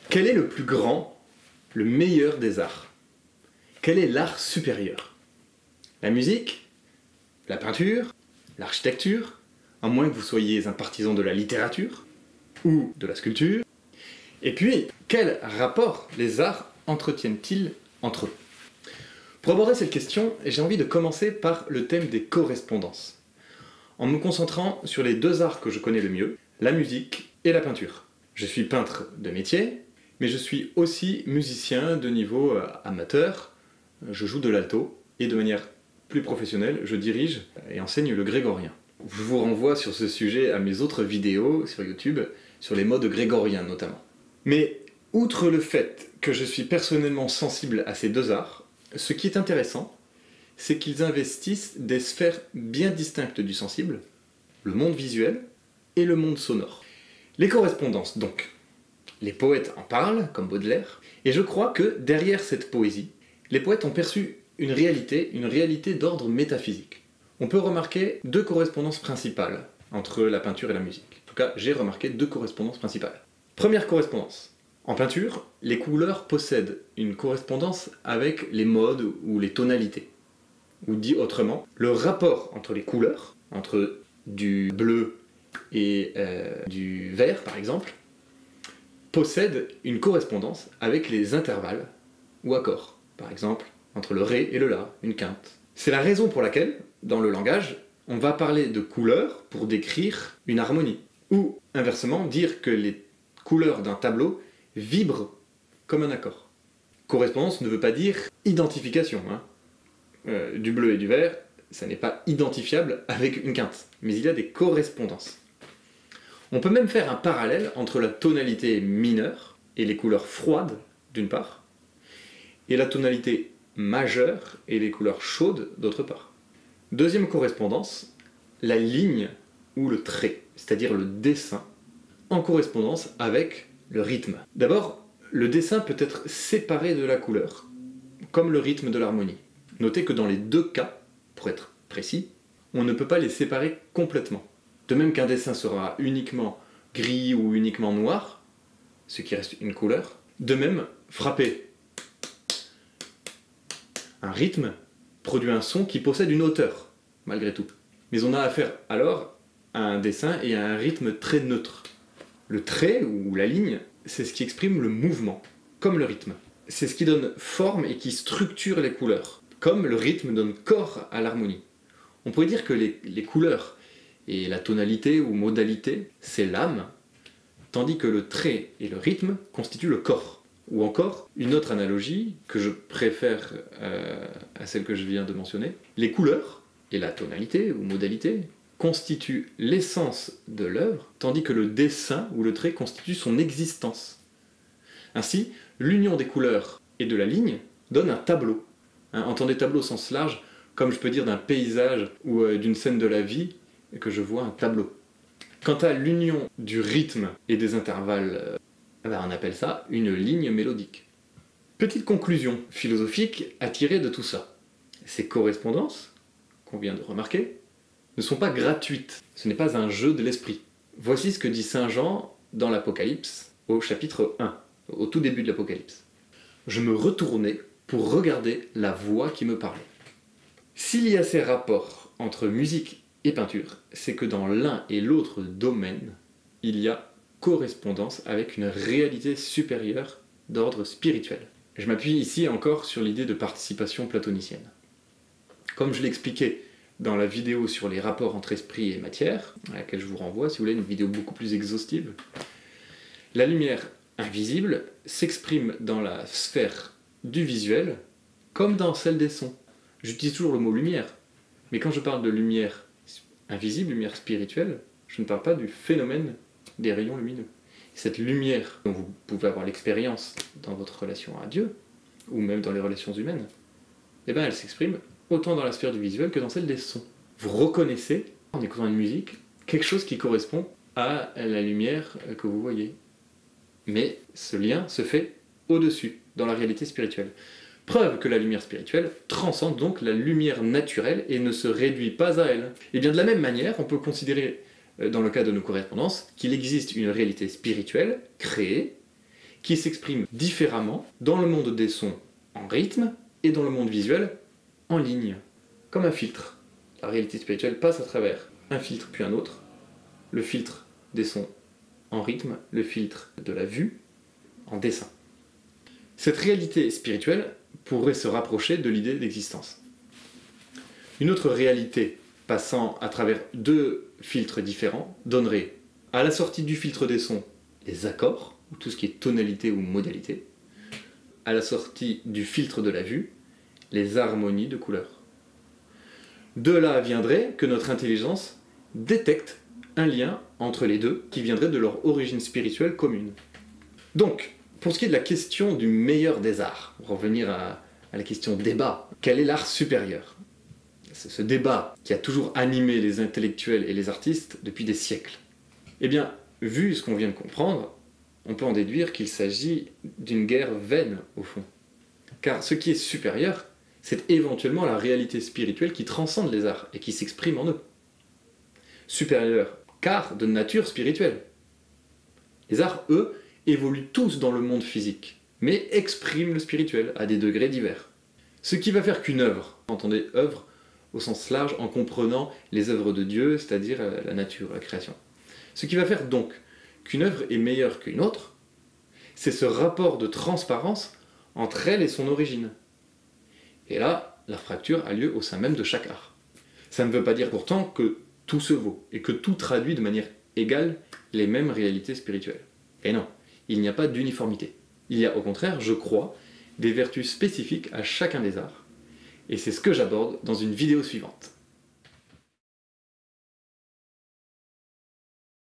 Quel est le plus grand, le meilleur des arts? Quel est l'art supérieur? La musique? La peinture? L'architecture? À moins que vous soyez un partisan de la littérature? Ou de la sculpture? Et puis, quel rapport les arts entretiennent-ils entre eux? Pour aborder cette question, j'ai envie de commencer par le thème des correspondances, en me concentrant sur les deux arts que je connais le mieux, la musique et la peinture. Je suis peintre de métier, mais je suis aussi musicien de niveau amateur. Je joue de l'alto et de manière plus professionnelle, je dirige et enseigne le grégorien. Je vous renvoie sur ce sujet à mes autres vidéos sur YouTube, sur les modes grégoriens notamment. Mais outre le fait que je suis personnellement sensible à ces deux arts, ce qui est intéressant, c'est qu'ils investissent des sphères bien distinctes du sensible, le monde visuel et le monde sonore. Les correspondances donc. Les poètes en parlent, comme Baudelaire, et je crois que derrière cette poésie, les poètes ont perçu une réalité d'ordre métaphysique. On peut remarquer deux correspondances principales entre la peinture et la musique. En tout cas, j'ai remarqué deux correspondances principales. Première correspondance. En peinture, les couleurs possèdent une correspondance avec les modes ou les tonalités. Ou dit autrement, le rapport entre les couleurs, entre du bleu et du vert par exemple, possède une correspondance avec les intervalles ou accords. Par exemple, entre le ré et le la, une quinte. C'est la raison pour laquelle, dans le langage, on va parler de couleurs pour décrire une harmonie. Ou, inversement, dire que les couleurs d'un tableau vibrent comme un accord. Correspondance ne veut pas dire identification. Du bleu et du vert, ça n'est pas identifiable avec une quinte. Mais il y a des correspondances. On peut même faire un parallèle entre la tonalité mineure et les couleurs froides, d'une part, et la tonalité majeure et les couleurs chaudes, d'autre part. Deuxième correspondance, la ligne ou le trait, c'est-à-dire le dessin, en correspondance avec le rythme. D'abord, le dessin peut être séparé de la couleur, comme le rythme de l'harmonie. Notez que dans les deux cas, pour être précis, on ne peut pas les séparer complètement. De même qu'un dessin sera uniquement gris ou uniquement noir, ce qui reste une couleur, de même, frapper un rythme produit un son qui possède une hauteur, malgré tout. Mais on a affaire alors à un dessin et à un rythme très neutre. Le trait ou la ligne, c'est ce qui exprime le mouvement, comme le rythme. C'est ce qui donne forme et qui structure les couleurs, comme le rythme donne corps à l'harmonie. On pourrait dire que les couleurs et la tonalité ou modalité, c'est l'âme, tandis que le trait et le rythme constituent le corps. Ou encore, une autre analogie, que je préfère à celle que je viens de mentionner, les couleurs et la tonalité ou modalité constituent l'essence de l'œuvre, tandis que le dessin ou le trait constitue son existence. Ainsi, l'union des couleurs et de la ligne donne un tableau. Entendez tableau au sens large, comme je peux dire d'un paysage ou d'une scène de la vie, que je vois un tableau. Quant à l'union du rythme et des intervalles, on appelle ça une ligne mélodique. Petite conclusion philosophique à tirer de tout ça. Ces correspondances, qu'on vient de remarquer, ne sont pas gratuites. Ce n'est pas un jeu de l'esprit. Voici ce que dit Saint Jean dans l'Apocalypse, au chapitre 1, au tout début de l'Apocalypse. Je me retournai pour regarder la voix qui me parlait. S'il y a ces rapports entre musique et peinture, c'est que dans l'un et l'autre domaine, il y a correspondance avec une réalité supérieure d'ordre spirituel. Je m'appuie ici encore sur l'idée de participation platonicienne. Comme je l'expliquais dans la vidéo sur les rapports entre esprit et matière, à laquelle je vous renvoie si vous voulez, une vidéo beaucoup plus exhaustive, la lumière invisible s'exprime dans la sphère du visuel comme dans celle des sons. J'utilise toujours le mot lumière, mais quand je parle de lumière invisible, lumière spirituelle, je ne parle pas du phénomène des rayons lumineux. Cette lumière dont vous pouvez avoir l'expérience dans votre relation à Dieu, ou même dans les relations humaines, eh bien elle s'exprime autant dans la sphère du visuel que dans celle des sons. Vous reconnaissez, en écoutant une musique, quelque chose qui correspond à la lumière que vous voyez. Mais ce lien se fait au-dessus, dans la réalité spirituelle. Preuve que la lumière spirituelle transcende donc la lumière naturelle et ne se réduit pas à elle. Et bien de la même manière, on peut considérer, dans le cas de nos correspondances, qu'il existe une réalité spirituelle, créée, qui s'expriment différemment dans le monde des sons en rythme et dans le monde visuel en ligne, comme un filtre. La réalité spirituelle passe à travers un filtre puis un autre, le filtre des sons en rythme, le filtre de la vue en dessin. Cette réalité spirituelle pourrait se rapprocher de l'idée d'existence. Une autre réalité passant à travers deux filtres différents donnerait à la sortie du filtre des sons les accords, ou tout ce qui est tonalité ou modalité, à la sortie du filtre de la vue les harmonies de couleurs. De là viendrait que notre intelligence détecte un lien entre les deux qui viendrait de leur origine spirituelle commune. Donc, pour ce qui est de la question du meilleur des arts, pour revenir à la question débat, quel est l'art supérieur? C'est ce débat qui a toujours animé les intellectuels et les artistes depuis des siècles. Eh bien, vu ce qu'on vient de comprendre, on peut en déduire qu'il s'agit d'une guerre vaine, au fond. Car ce qui est supérieur, c'est éventuellement la réalité spirituelle qui transcende les arts et qui s'exprime en eux. Supérieur, car de nature spirituelle. Les arts, eux, évoluent tous dans le monde physique, mais expriment le spirituel à des degrés divers. Ce qui va faire qu'une œuvre, entendez œuvre au sens large en comprenant les œuvres de Dieu, c'est-à-dire la nature, la création. Ce qui va faire donc qu'une œuvre est meilleure qu'une autre, c'est ce rapport de transparence entre elle et son origine. Et là, la fracture a lieu au sein même de chaque art. Ça ne veut pas dire pourtant que tout se vaut, et que tout traduit de manière égale les mêmes réalités spirituelles. Et non, il n'y a pas d'uniformité. Il y a au contraire, je crois, des vertus spécifiques à chacun des arts. Et c'est ce que j'aborde dans une vidéo suivante.